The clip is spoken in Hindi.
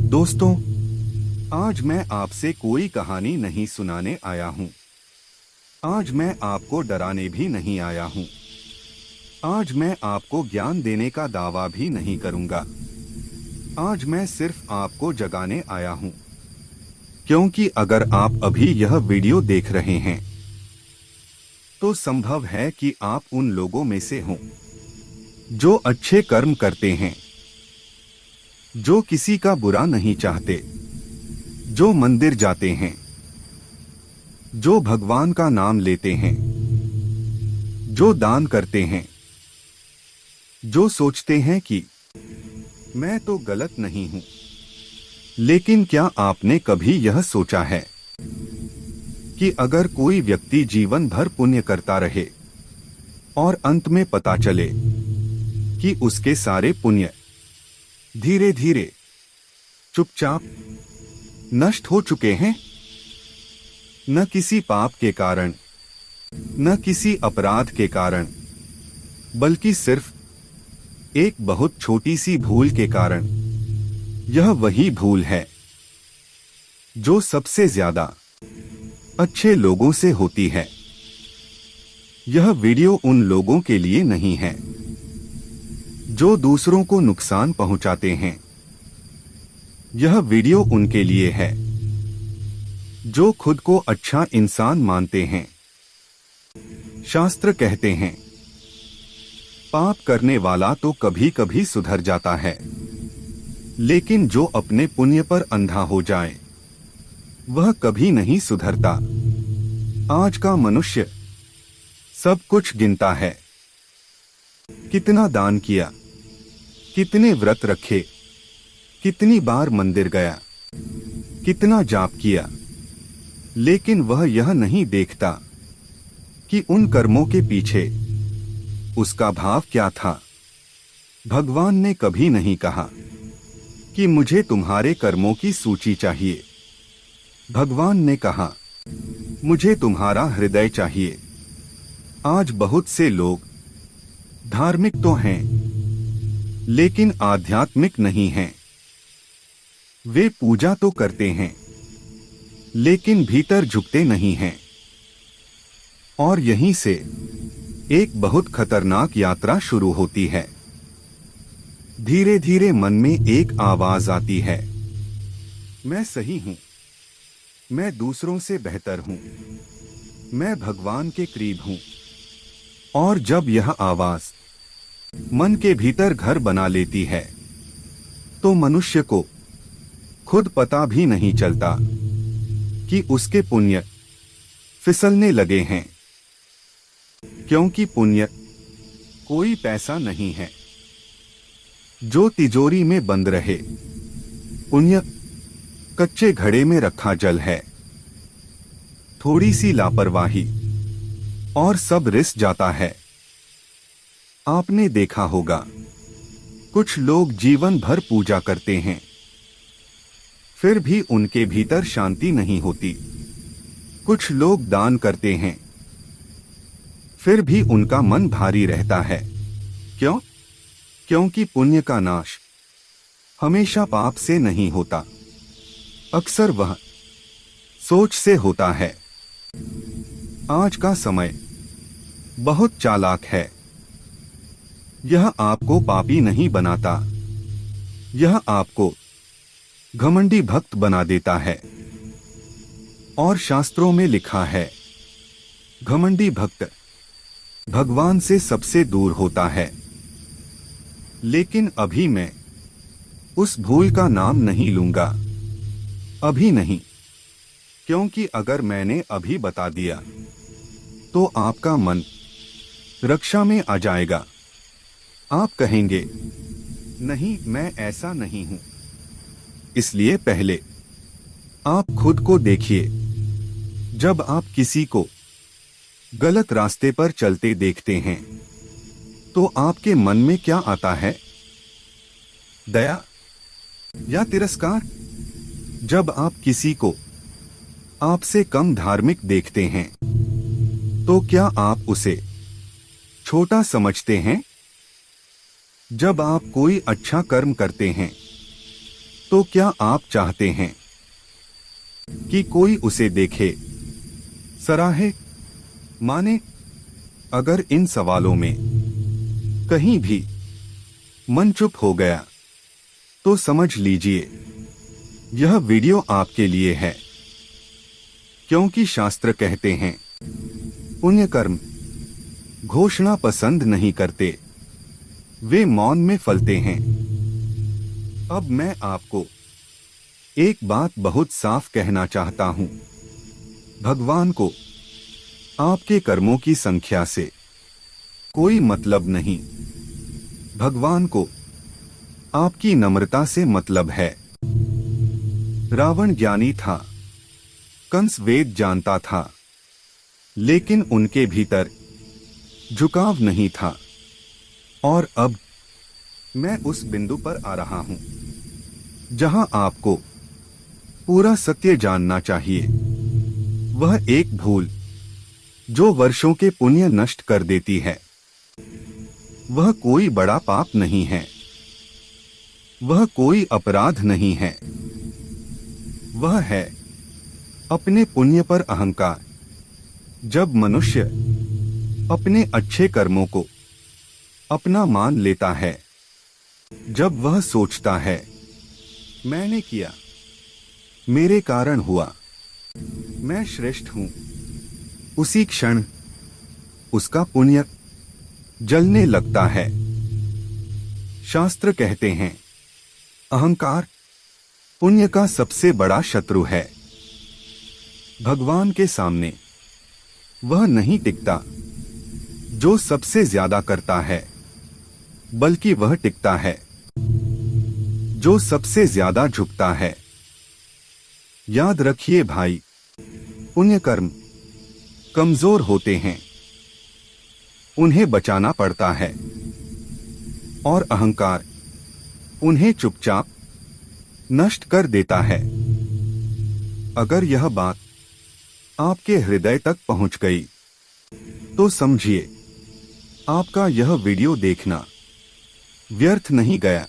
दोस्तों, आज मैं आपसे कोई कहानी नहीं सुनाने आया हूँ। आज मैं आपको डराने भी नहीं आया हूँ। आज मैं आपको ज्ञान देने का दावा भी नहीं करूँगा। आज मैं सिर्फ आपको जगाने आया हूँ। क्योंकि अगर आप अभी यह वीडियो देख रहे हैं तो संभव है कि आप उन लोगों में से हों जो अच्छे कर्म करते हैं, जो किसी का बुरा नहीं चाहते, जो मंदिर जाते हैं, जो भगवान का नाम लेते हैं, जो दान करते हैं, जो सोचते हैं कि मैं तो गलत नहीं हूं। लेकिन क्या आपने कभी यह सोचा है कि अगर कोई व्यक्ति जीवन भर पुण्य करता रहे और अंत में पता चले कि उसके सारे पुण्य धीरे धीरे चुपचाप नष्ट हो चुके हैं, न किसी पाप के कारण, न किसी अपराध के कारण, बल्कि सिर्फ एक बहुत छोटी सी भूल के कारण। यह वही भूल है जो सबसे ज्यादा अच्छे लोगों से होती है। यह वीडियो उन लोगों के लिए नहीं है जो दूसरों को नुकसान पहुंचाते हैं। यह वीडियो उनके लिए है जो खुद को अच्छा इंसान मानते हैं। शास्त्र कहते हैं, पाप करने वाला तो कभी कभी सुधर जाता है, लेकिन जो अपने पुण्य पर अंधा हो जाए वह कभी नहीं सुधरता। आज का मनुष्य सब कुछ गिनता है। कितना दान किया, कितने व्रत रखे, कितनी बार मंदिर गया, कितना जाप किया, लेकिन वह यह नहीं देखता कि उन कर्मों के पीछे उसका भाव क्या था। भगवान ने कभी नहीं कहा कि मुझे तुम्हारे कर्मों की सूची चाहिए। भगवान ने कहा, मुझे तुम्हारा हृदय चाहिए। आज बहुत से लोग धार्मिक तो हैं, लेकिन आध्यात्मिक नहीं हैं। वे पूजा तो करते हैं, लेकिन भीतर झुकते नहीं हैं। और यहीं से एक बहुत खतरनाक यात्रा शुरू होती है। धीरे धीरे मन में एक आवाज आती है, मैं सही हूं, मैं दूसरों से बेहतर हूं, मैं भगवान के करीब हूं। और जब यह आवाज मन के भीतर घर बना लेती है तो मनुष्य को खुद पता भी नहीं चलता कि उसके पुण्य फिसलने लगे हैं। क्योंकि पुण्य कोई पैसा नहीं है जो तिजोरी में बंद रहे। पुण्य कच्चे घड़े में रखा जल है। थोड़ी सी लापरवाही और सब रिस जाता है। आपने देखा होगा, कुछ लोग जीवन भर पूजा करते हैं, फिर भी उनके भीतर शांति नहीं होती। कुछ लोग दान करते हैं, फिर भी उनका मन भारी रहता है। क्यों? क्योंकि पुण्य का नाश हमेशा पाप से नहीं होता, अक्सर वह सोच से होता है। आज का समय बहुत चालाक है। यह आपको पापी नहीं बनाता, यह आपको घमंडी भक्त बना देता है। और शास्त्रों में लिखा है, घमंडी भक्त भगवान से सबसे दूर होता है। लेकिन अभी मैं उस भूल का नाम नहीं लूंगा। अभी नहीं, क्योंकि अगर मैंने अभी बता दिया तो आपका मन रक्षा में आ जाएगा। आप कहेंगे, नहीं, मैं ऐसा नहीं हूं। इसलिए पहले आप खुद को देखिए। जब आप किसी को गलत रास्ते पर चलते देखते हैं तो आपके मन में क्या आता है? दया या तिरस्कार? जब आप किसी को आपसे कम धार्मिक देखते हैं तो क्या आप उसे छोटा समझते हैं? जब आप कोई अच्छा कर्म करते हैं तो क्या आप चाहते हैं कि कोई उसे देखे, सराहे, माने? अगर इन सवालों में कहीं भी मन चुप हो गया तो समझ लीजिए यह वीडियो आपके लिए है, क्योंकि शास्त्र कहते हैं पुण्य कर्म घोषणा पसंद नहीं करते, वे मौन में फलते हैं। अब मैं आपको एक बात बहुत साफ कहना चाहता हूं। भगवान को आपके कर्मों की संख्या से कोई मतलब नहीं। भगवान को आपकी नम्रता से मतलब है। रावण ज्ञानी था, कंस वेद जानता था, लेकिन उनके भीतर झुकाव नहीं था। और अब मैं उस बिंदु पर आ रहा हूं जहां आपको पूरा सत्य जानना चाहिए। वह एक भूल जो वर्षों के पुण्य नष्ट कर देती है, वह कोई बड़ा पाप नहीं है, वह कोई अपराध नहीं है। वह है अपने पुण्य पर अहंकार। जब मनुष्य अपने अच्छे कर्मों को अपना मान लेता है, जब वह सोचता है मैंने किया, मेरे कारण हुआ, मैं श्रेष्ठ हूं, उसी क्षण उसका पुण्य जलने लगता है। शास्त्र कहते हैं अहंकार पुण्य का सबसे बड़ा शत्रु है। भगवान के सामने वह नहीं टिकता जो सबसे ज्यादा करता है, बल्कि वह टिकता है जो सबसे ज्यादा झुकता है। याद रखिए भाई, पुण्य कर्म कमजोर होते हैं, उन्हें बचाना पड़ता है, और अहंकार उन्हें चुपचाप नष्ट कर देता है। अगर यह बात आपके हृदय तक पहुंच गई तो समझिए आपका यह वीडियो देखना व्यर्थ नहीं गया।